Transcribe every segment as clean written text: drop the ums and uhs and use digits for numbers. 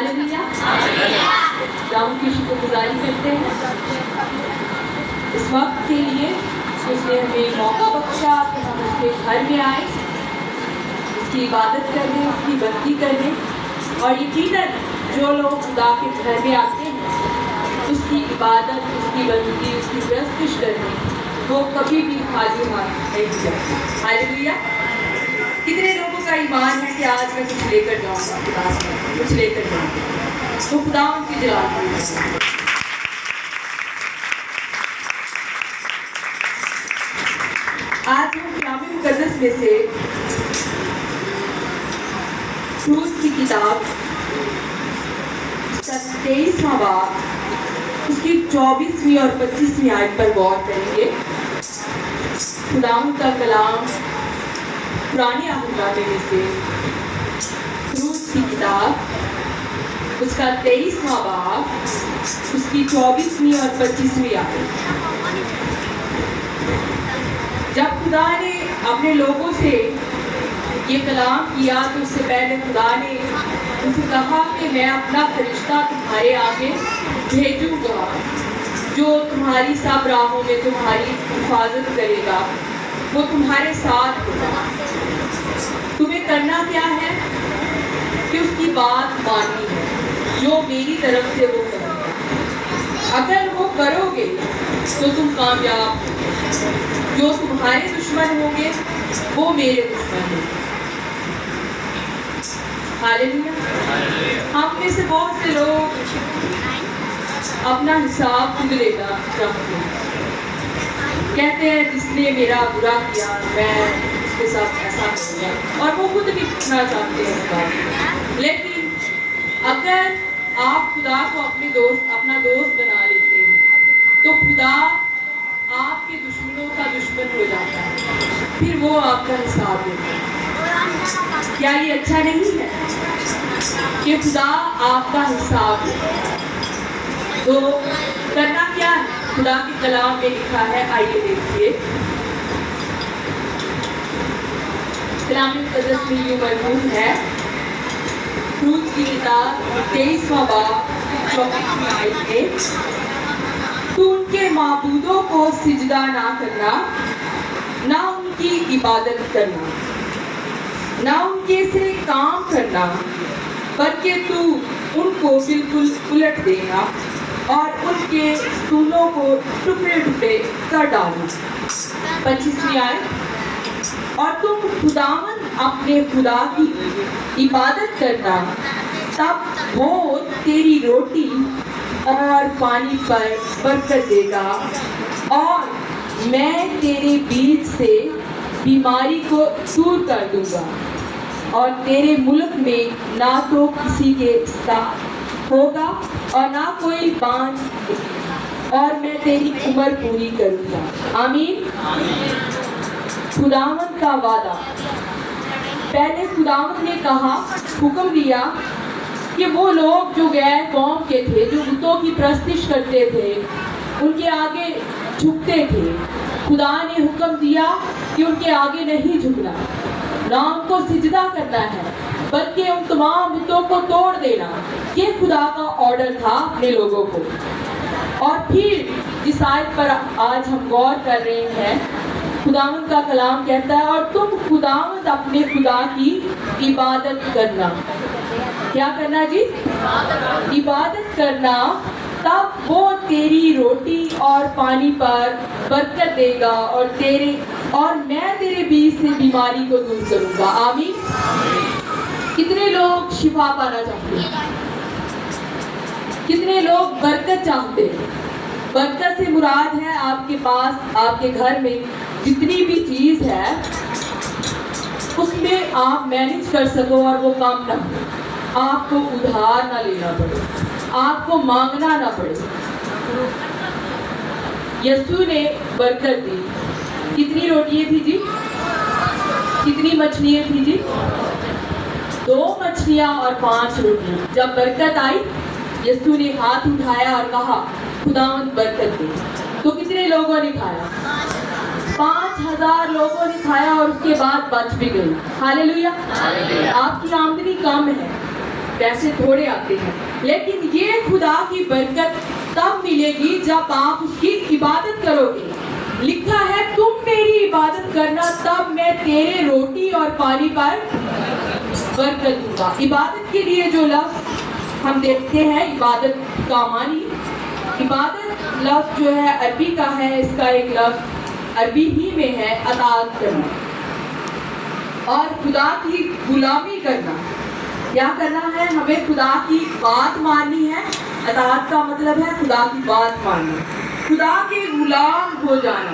Hallelujah. Ram की शुक्रगुजारी करते हैं इस वक्त के लिए उसने हमें मौका बख्शा कि हम उसके घर में आए, उसकी इबादत करने, उसकी बंदगी करने। और यकीनन जो लोग खुदा के घर में आते हैं उसकी इबादत, उसकी बंदगी, उसकी प्रस्तुति करने, वो कभी भी खाली हाथ नहीं जाते। हालेलुया। कितने लोगों का ईमान है कि आज मैं कुछ लेकर जाऊंगा, खुदा से कुछ लेकर जाऊंगा, तो खुदा उनकी जलाल करेगा। आज हम कलाम मुकद्दस में से रूस की किताब 23वां बाब उसकी 24वीं और 25वीं आयत पर गौर करेंगे। खुदावंद का कलाम पुराने अहदनामे में से रूस की किताब उसका 23वां बाब उसकी 24वीं और 25वीं आयत। जब खुदा ने अपने लोगों से ये कलाम किया तो उससे पहले खुदा ने उसे कहा कि मैं अपना फरिश्ता तुम्हारे आगे भेजूंगा जो तुम्हारी सब राहों में तुम्हारी हिफाजत करेगा, वो तुम्हारे साथ होगा। तुम्हें करना क्या है कि उसकी बात माननी है, जो मेरी तरफ से वो करेगा। अगर वो करोगे तो तुम कामयाब, जो तुम्हारे दुश्मन होंगे वो मेरे दुश्मन होंगे। हालेलुया। हम में से बहुत से लोग अपना हिसाब खुद लेना चाहते हैं, कहते हैं जिसने मेरा बुरा किया मैं उसके साथ ऐसा करूँगा, और वो खुद भी करना चाहते हैं। लेकिन अगर आप खुदा को अपना दोस्त बना लेते हैं तो खुदा आपके दुश्मनों का दुश्मन हो जाता है, फिर वो आपका हिसाब लेता है। क्या ये अच्छा नहीं है कि खुदा आपका हिसाब लेता है? तो करना क्या है? खुदा के कलाम में लिखा है, आइए देखिए। कलाम मुकद्दस में यूं मरहूम है, रूस की किताब 23वां बाब 24वीं आयत में, तू उनके माबूदों को सिजदा ना करना, ना उनकी इबादत करना, ना उनके से काम करना, बल्कि तू उनको बिल्कुल उलट देना और उनके स्तूलों को टुकड़े टुकड़े कर डालना। 25वीं आयत, और तुम खुदावंद अपने खुदा की इबादत करना, तब वो तेरी रोटी और पानी पर बरकत देगा, और मैं तेरे बीच से बीमारी को दूर कर दूंगा, और तेरे मुल्क में ना तो किसी के साथ होगा और ना कोई बांझ, और मैं तेरी उम्र पूरी करूंगा। आमीन। खुदावंद का वादा। पहले खुदावंद ने कहा, हुक्म दिया कि वो लोग जो गैर कौम के थे, जो बुतों की प्रस्तिश करते थे, उनके आगे झुकते थे, खुदा ने हुक्म दिया कि उनके आगे नहीं झुकना, ना उनको सिजदा करना है, बल्कि उन तमाम बुतों को तोड़ देना। ये खुदा का ऑर्डर था अपने लोगों को। और फिर जिस आयत पर आज हम गौर कर रहे हैं, खुदावंद का कलाम कहता है, और तुम खुदावंद अपने खुदा की इबादत करना। क्या करना जी? इबादत करना, तब वो तेरी रोटी और पानी पर बरकत देगा, और मैं तेरे बीच से बीमारी को दूर करूंगा। आमीन। कितने लोग शिफा पाना चाहते हैं? कितने लोग बरकत चाहते हैं? बरकत से मुराद है आपके पास, आपके घर में जितनी भी चीज है उसमें आप मैनेज कर सको और वो काम ना हो, आपको उधार ना लेना पड़े, आपको मांगना ना पड़े। यीशु ने बरकत दी। कितनी रोटियां थी जी? कितनी मछलियां थी जी? 2 मछलियां और 5 रोटियां। जब बरकत आई, यीशु ने हाथ उठाया और कहा, खुदावंद बरकत दे। तो कितने लोगों ने खाया? 5000 लोगों ने खाया, और उसके बाद बच भी गई। हालेलुया। आपकी आमदनी कम है, पैसे थोड़े आते हैं, लेकिन ये खुदा की बरकत तब मिलेगी जब आप उसकी इबादत करोगे। लिखा है तुम मेरी इबादत करना तब मैं तेरे रोटी और पानी पर बरकत दूंगा। इबादत के लिए जो लफ्ज हम देखते हैं, इबादत का मानी, इबादत लफ्ज जो है अरबी का है, इसका एक लफ्ज अरबी ही में है अताअत करना और खुदा की गुलामी करना। क्या करना है? हमें खुदा की बात माननी है। अताअत का मतलब है खुदा की बात मानना, खुदा के गुलाम हो जाना।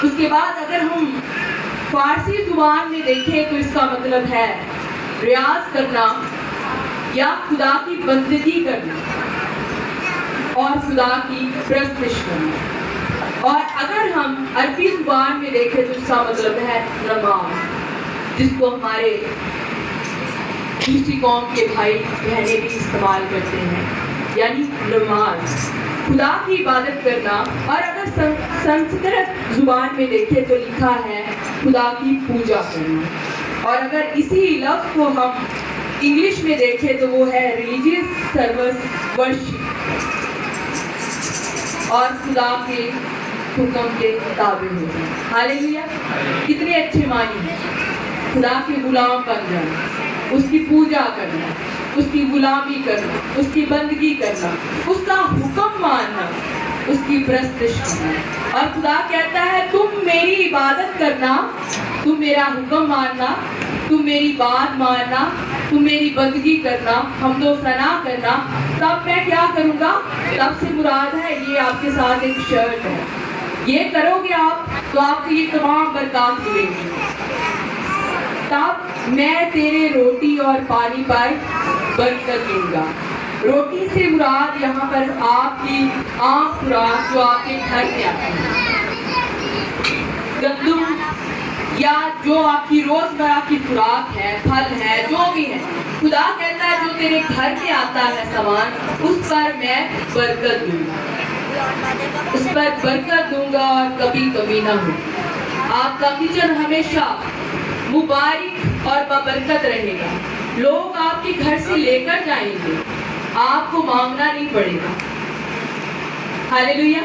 उसके बाद अगर हम फारसी जुबान में देखें तो इसका मतलब है रियाज करना या खुदा की बंदगी करना और खुदा की परस्तिश करना। और अगर हम अरबी जुबान में देखें तो इसका मतलब है नमाज, जिसको हमारे दूसरी कौम के भाई बहनें भी इस्तेमाल करते हैं, यानी नमाज, खुदा की इबादत करना। और अगर संस्कृत जुबान में देखें तो लिखा है खुदा की पूजा करना। और अगर इसी लफ्ज़ को हम इंग्लिश में देखें तो वो है रिलीजियस सर्विस वर्शिप और खुदा के हुक्म के ताबे होना। हालेलुया! कितने अच्छे मानी हैं। खुदा के गुलाम बन जाना, उसकी पूजा करना, उसकी गुलामी करना, उसकी बंदगी करना, उसका हुक्म मानना, उसकी परस्तिश करना। और खुदा कहता है तुम मेरी इबादत करना, तुम मेरा हुक्म मानना, तुम मेरी बात मानना, तुम मेरी बंदगी करना, हमदो सना करना, तब मैं क्या करूँगा? तब से मुराद है ये आपके साथ एक शर्त है, ये करोगे आप तो आपको ये तमाम बरकत मिलेगी। तब मैं तेरे रोटी और पानी पर बरकत दूंगा। रोटी से मुराद यहाँ पर आपकी आम खुराक जो आपके घर में आती है, गंदम या जो आपकी रोजमर्रा की खुराक है, फल है, जो भी है, खुदा कहता है जो तेरे घर में आता है सामान, उस पर मैं बरकत दूंगा, उस पर बरकत दूंगा और कभी कमी ना हो। आपका किचन हमेशा मुबारक और बबरकत रहेगा। लोग आपके घर से लेकर जाएंगे, आपको मांगना नहीं पड़ेगा। हालेलुया!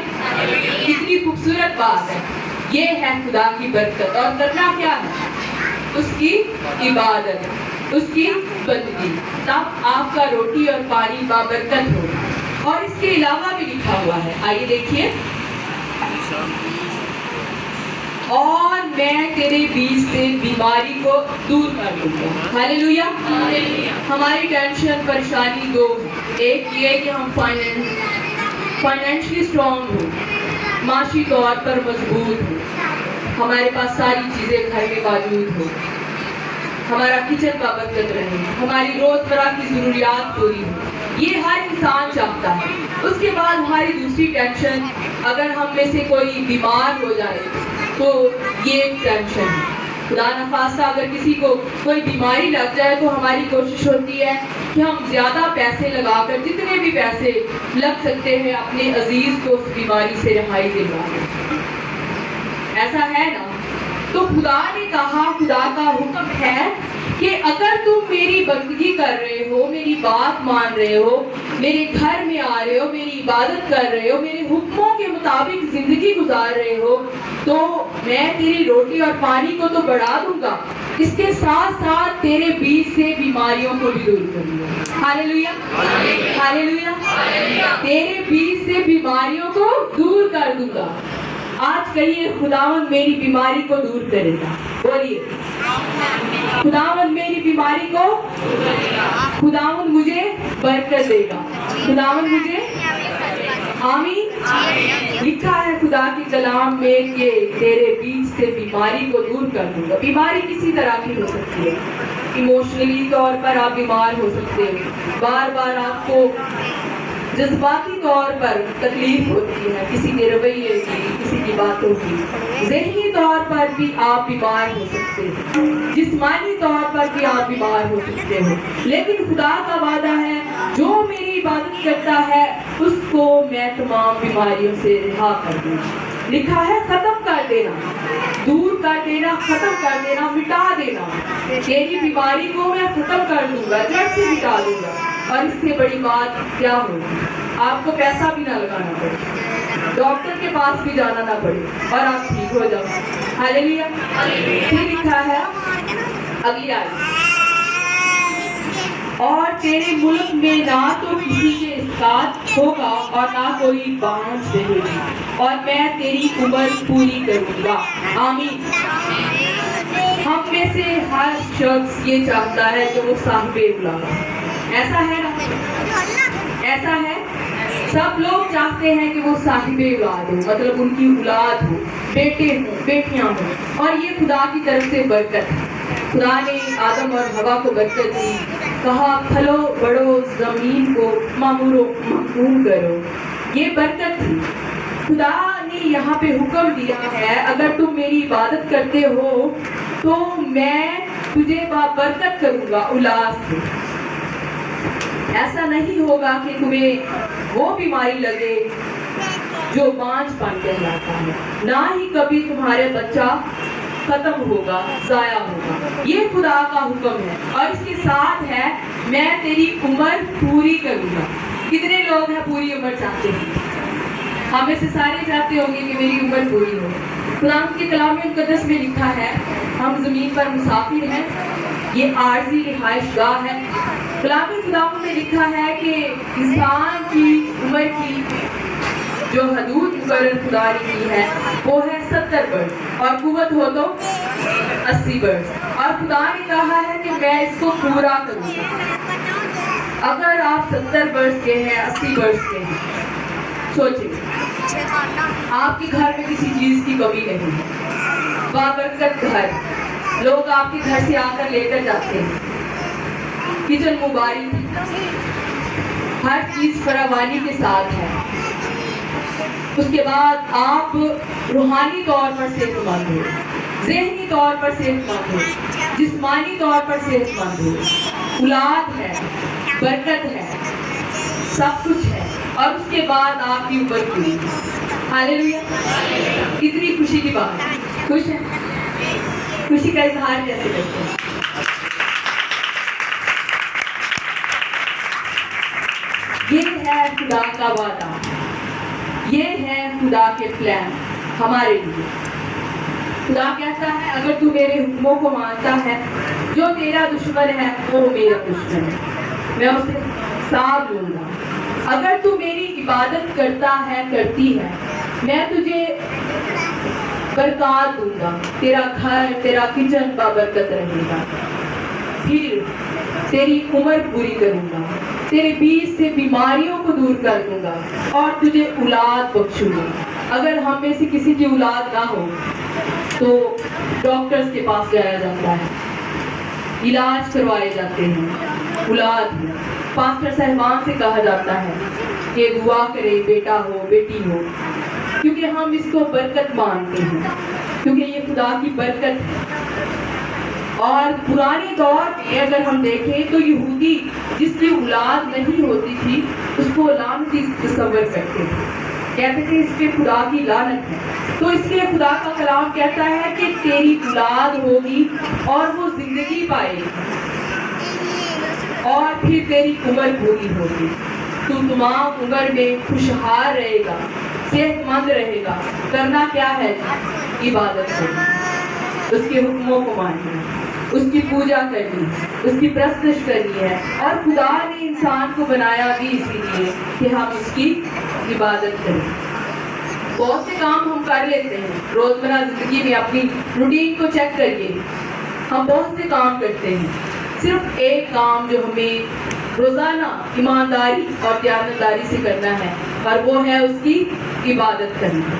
कितनी खूबसूरत बात है। ये है खुदा की बरकत। और करना क्या है? उसकी इबादत, उसकी बंदगी, तब आपका रोटी और पानी बाबरकत होगा। और इसके अलावा भी लिखा हुआ है, आइए देखिए, और मैं तेरे बीच से बीमारी को दूर कर दूंगा। हालेलुया! हमारी टेंशन परेशानी दो, एक ये कि हम फाइनेंशियली स्ट्रॉन्ग हो, माशी तौर पर मजबूत हो, हमारे पास सारी चीज़ें घर में मौजूद हो, हमारा किचन का बरकत रहे, हमारी रोज़मर्रा की ज़रूरियात पूरी हो, ये हर इंसान चाहता है। उसके बाद हमारी दूसरी टेंशन, अगर हम में से कोई बीमार हो जाए तो ये एक टेंशन है। खुदा न खास्ता अगर किसी को कोई बीमारी लग जाए तो हमारी कोशिश होती है कि हम ज़्यादा पैसे लगाकर, जितने भी पैसे लग सकते हैं, अपने अजीज़ को उस बीमारी से रिहाई दिलवाएं। ऐसा है ना? तो खुदा ने कहा, खुदा का हुक्म है कि अगर तुम मेरी बंदगी कर रहे हो, मेरी बात मान रहे हो, मेरे घर में आ रहे हो, मेरी इबादत कर रहे हो, मेरे हुक्मों के मुताबिक जिंदगी गुजार रहे हो, तो मैं तेरी रोटी और पानी को तो बढ़ा दूंगा, इसके साथ साथ तेरे बीच से बीमारियों को भी दूर करूंगा। हालेलुया! हालेलुया! तेरे बीच से बीमारियों को दूर कर दूंगा। आज कहिए, खुदावंद मेरी बीमारी को दूर करेगा। बोलिए, खुदावंद मेरी बीमारी को, खुदावंद मुझे बरकत देगा, खुदावंद मुझे, आमीन। लिखा है खुदा के कलाम में कि तेरे बीच से बीमारी को दूर कर दूंगा। बीमारी किसी तरह की हो सकती है, इमोशनली तौर पर आप बीमार हो सकते हो, बार बार आपको जज्बाती तौर पर तकलीफ होती है किसी के रवैये की, किसी की बातों की, ज़हनी तौर पर भी आप बीमार हो सकते हो, जिस्मानी तौर पर भी आप बीमार हो सकते हो, लेकिन खुदा का वादा है जो मेरी इबादत करता है उसको मैं तमाम बीमारियों से रिहा कर दूंगा। लिखा है खत्म कर देना, دور کر دینا، ختم کر دینا، مٹا دینا. تیری بیماری کو میں ختم کر دوں گا، جڑ سے مٹا دوں گا. اور اس سے بڑی بات کیا ہوگی؟ آپ کو پیسہ بھی نہ لگانا پڑے، ڈاکٹر کے پاس بھی جانا نہ پڑے، اور آپ ٹھیک ہو جاؤ. ہاللیلویا. پھر لکھا ہے اگلی آیت، اور تیرے ملک میں نہ تو کسی کے اسقاط ہوگا اور نہ کوئی بانجھ رہے گی، اور میں تیری عمر پوری کروں گا. آمین. ہم میں سے ہر شخص یہ چاہتا ہے کہ وہ صاحب اولاد ہو. ایسا ہے نا؟ ایسا ہے. سب لوگ چاہتے ہیں کہ وہ صاحب اولاد ہو، مطلب ان کی اولاد ہو، بیٹے ہوں، بیٹیاں ہوں. اور یہ خدا کی طرف سے برکت ہے. خدا نے آدم اور حوا کو برکت دی، کہا پھلو بڑھو، زمین کو معمور و محکوم کرو. یہ برکت تھی. خدا نے یہاں پہ حکم دیا ہے اگر تم میری عبادت کرتے ہو تو میں تجھے برکت کروں گا اولاد سے. ایسا نہیں ہوگا کہ تمہیں وہ بیماری لگے جو بانجھ پن کہلاتا ہے، نہ ہی کبھی تمہارے بچہ ختم ہوگا، ضائع ہوگا. یہ خدا کا حکم ہے. اور اس کے ساتھ ہے میں تیری عمر پوری کروں گا. کتنے لوگ ہیں پوری عمر چاہتے ہیں؟ ہم میں سے سارے چاہتے ہوں گے کہ میری عمر پوری ہو. قرآن کے کلام مقدس میں لکھا ہے ہم زمین پر مسافر ہیں، یہ عارضی رہائش گاہ ہے. کلام خدا میں لکھا ہے کہ انسان کی عمر کی جو حدود مقرر خدا نے کی ہے وہ ہے 70 برس، اور قوت ہو تو 80 برس. اور خدا نے کہا ہے کہ میں اس کو پورا کروں گا. اگر آپ 70 برس کے ہیں، 80 برس کے ہیں، سوچیں آپ کے گھر میں کسی چیز کی کمی نہیں ہے، بابرکت گھر. لوگ آپ کے گھر سے آ کر لے کر جاتے ہیں، کچن مبارک، ہر چیز فراوانی کے ساتھ ہے. اس کے بعد آپ روحانی طور پر صحت مند ہو، ذہنی طور پر صحت مند ہو، جسمانی طور پر صحت مند ہو، اولاد ہے، برکت ہے، سب کچھ ہے. اور اس کے بعد آپ کی عمر پوری. ہاللیلویا. کتنی خوشی کی بات ہے. خوش ہے؟ خوشی کا اظہار کیسے کرتے ہیں؟ یہ ہے خدا کا وعدہ، یہ ہے خدا کے پلان ہمارے لیے. خدا کہتا ہے اگر تو میرے حکموں کو مانتا ہے، جو تیرا دشمن ہے وہ میرا دشمن ہے، میں اسے حساب لوں گا. اگر تو میری عبادت کرتا ہے، کرتی ہے، میں تجھے برکات دوں گا، تیرا گھر، تیرا کچن بابرکت رہے گا. پھر تیری عمر پوری کروں گا، تیرے بیچ سے بیماریوں کو دور کر دوں گا، اور تجھے اولاد بخشوں گا. اگر ہم میں سے کسی کی اولاد نہ ہو تو ڈاکٹرز کے پاس جایا جاتا ہے، علاج کروائے جاتے ہیں. اولاد ہے، پاسٹر صاحبان سے کہا جاتا ہے کہ دعا کرے بیٹا ہو، بیٹی ہو، کیونکہ ہم اس کو برکت مانتے ہیں، کیونکہ یہ خدا کی برکت ہے. اور پرانے دور میں اگر ہم دیکھیں تو یہودی جس کی اولاد نہیں ہوتی تھی اس کو لعنتی تصور کرتے تھے، کہتے تھے اس پہ خدا کی لعنت ہے. تو اس لیے خدا کا کلام کہتا ہے کہ تیری اولاد ہوگی اور وہ زندگی پائے گی، اور پھر تیری عمر پوری ہوگی. تو تمام عمر میں خوشحال رہے گا، صحت مند رہے گا. کرنا کیا ہے؟ عبادت کرنی، اس کے حکموں کو ماننا، اس کی پوجا کرنی، اس کی پرستش کرنی ہے. اور خدا نے انسان کو بنایا بھی اسی لیے کہ ہم اس کی عبادت کریں. بہت سے کام ہم کر لیتے ہیں روزمرہ زندگی میں، اپنی روٹین کو چیک کریے، ہم بہت سے کام کرتے ہیں. صرف ایک کام جو ہمیں روزانہ ایمانداری اور دیانتداری سے کرنا ہے، اور وہ ہے اس کی عبادت کرنا.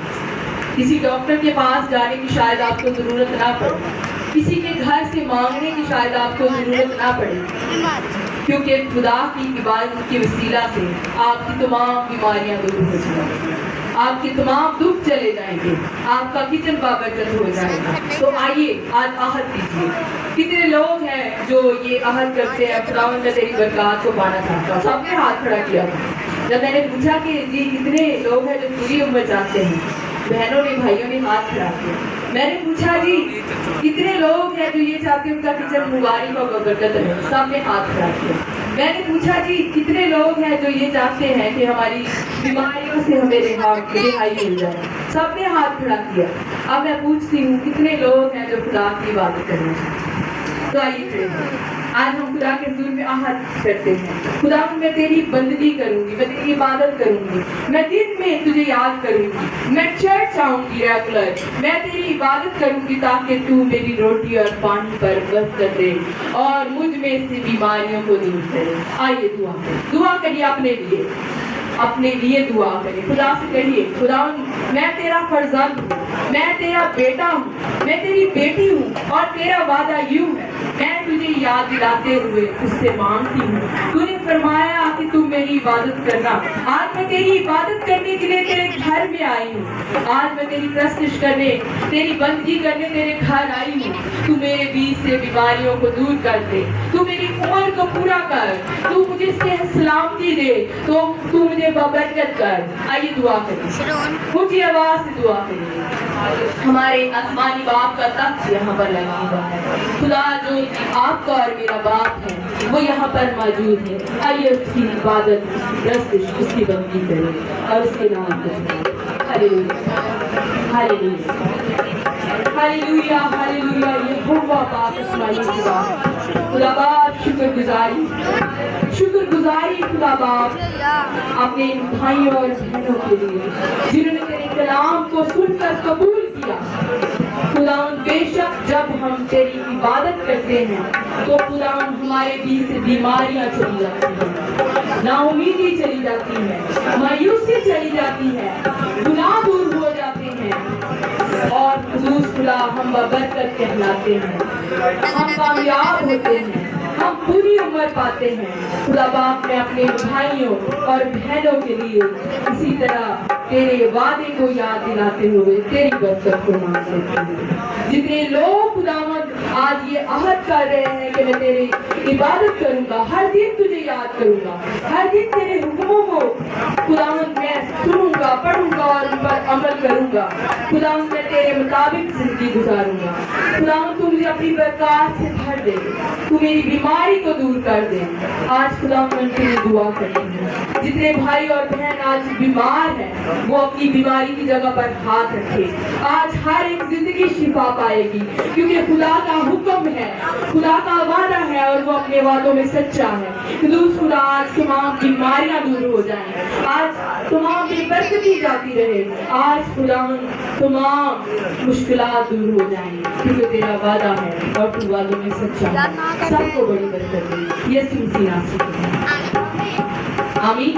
کسی ڈاکٹر کے پاس جانے کی شاید آپ کو ضرورت نہ پڑے، کسی کے گھر سے مانگنے کی شاید آپ کو ضرورت نہ پڑے، کیونکہ خدا کی عبادت کے وسیلہ سے آپ کی تمام بیماریاں دور ہو جائیں گی، آپ کے تمام دکھ چلے جائیں گے، آپ کا کچن بابرکت ہو جائے گا. تو آئیے آج عہد دیجیے. کتنے لوگ ہیں جو یہ عہد کرتے ہیں خداوند میں تیری برکات کو پانا چاہتا ہوں؟ سب نے ہاتھ کھڑا کیا تھا. جب میں نے پوچھا کہ جی کتنے لوگ ہیں جو پوری عمر چاہتے ہیں، بہنوں نے، بھائیوں نے ہاتھ کھڑا کیا. میں نے پوچھا جی کتنے لوگ ہیں جو یہ چاہتے ہیں ان کا کچن مبارک اور برکت رہے؟ سب نے ہاتھ کھڑا کیا. میں نے پوچھا جی کتنے لوگ ہیں جو یہ چاہتے ہیں کہ ہماری بیماریوں سے ہمیں رہائی مل جائے؟ سب نے ہاتھ کھڑا کیا. اب میں پوچھتی ہوں کتنے لوگ ہیں جو خدا کی عبادت کرنا چاہتے ہیں؟ تو آئیے آج ہم خدا کے حضور میں عہد کرتے ہیں. خدا میں تیری بندگی کروں گی, میں تیری عبادت کروں گی, میں دن میں تجھے یاد کروں گی, میں چرچ آؤں گی ریگولر, میں تیری عبادت کروں گی تاکہ تو میری روٹی اور پانی پر برکت دے اور مجھ میں سے بیماریوں کو دور کرے. آئیے دعا کریے اپنے لیے دعا کریں. خدا سے کہیے خدا میں تیرا فرزند ہوں, میں تیرا بیٹا ہوں, میں تیری بیٹی ہوں اور تیرا وعدہ یوں ہے میں تجھے یاد دلاتے ہوئے اس سے مانگتی ہوں. تو نے فرمایا کہ تم میری عبادت کرنا. آج میں تیری عبادت کرنے کے لیے تیرے گھر میں آئی ہوں. آج میں تیری پرستش کرنے, تیری بندگی کرنے تیرے گھر آئی ہوں. تو میرے بیچ سے بیماریوں کو دور کر دے, تو میری عمر کو پورا کر, تو مجھے صحت سلامتی دے, تو مجھے ببرکت کر. آئیے دعا کریں, اونچی آواز سے دعا کریں. ہمارے آسمانی باپ کا تخت یہاں پر لگا ہوا ہے. خدا جو آپ کا اور میرا باپ ہے وہ یہاں پر موجود ہے. آئیے اس کی عبادت, اس کی پرستش, اس کی بندگی کریں اور اس کے نام کو ہالےلویا ہالےلویا ہالےلویا ہالےلویا. یہ ہوا باپ اسماعیل کی بات. خدا باپ شکر گزاری خدا باپ اپنے بھائیوں اور بہنوں کے لیے جنہوں نے تیرے کلام کو سن کر قبول کیا. خداوند بے شک جب ہم تیری عبادت کرتے ہیں تو خداوند ہمارے بیچ سے بیماریاں چلی جاتی ہیں, نا امیدی چلی جاتی ہے, مایوسی چلی جاتی ہے, گناہ دور ہو جاتے ہیں اور خصوص خدا ہم ببرکت کہلاتے ہیں, ہم کامیاب ہوتے ہیں, ہم پوری عمر پاتے ہیں. خدا باپ میں اپنے بھائیوں اور بہنوں کے لیے اسی طرح تیرے وعدے کو یاد دلاتے ہوئے تیری برکت کو مانگتے ہیں. جتنے لوگ خداوند آج یہ عہد کر رہے ہیں کہ میں تیری عبادت کروں گا, ہر دن تجھے یاد کروں گا, ہر دن تیرے حکموں کو خداوند میں سنوں گا, پڑھوں گا اور ان پر عمل کروں گا. خداوند میں تیرے مطابق زندگی گزاروں گا. خداوند تو مجھے اپنی برکات سے بھر دے, تو میری بیماری کو دور کر دے. آج خداوند میں تیری دعا کرتی ہوں جتنے بھائی اور بہن آج بیمار ہیں وہ اپنی بیماری کی جگہ پر ہاتھ رکھے. آج ہر ایک زندگی شفا پائے گی کیونکہ خدا کا حکم ہے, خدا کا وعدہ ہے اور وہ اپنے وعدوں میں سچا ہے. خدا آج تمام بیماریاں دور ہو جائیں, آج تمام بے برکتی جاتی رہے, آج خدا تمام مشکلات دور ہو جائیں کیونکہ تیرا وعدہ ہے اور تو وعدوں میں سچا ہے. سب کو بڑی برکت دے یسوع مسیح نام سے. آمین.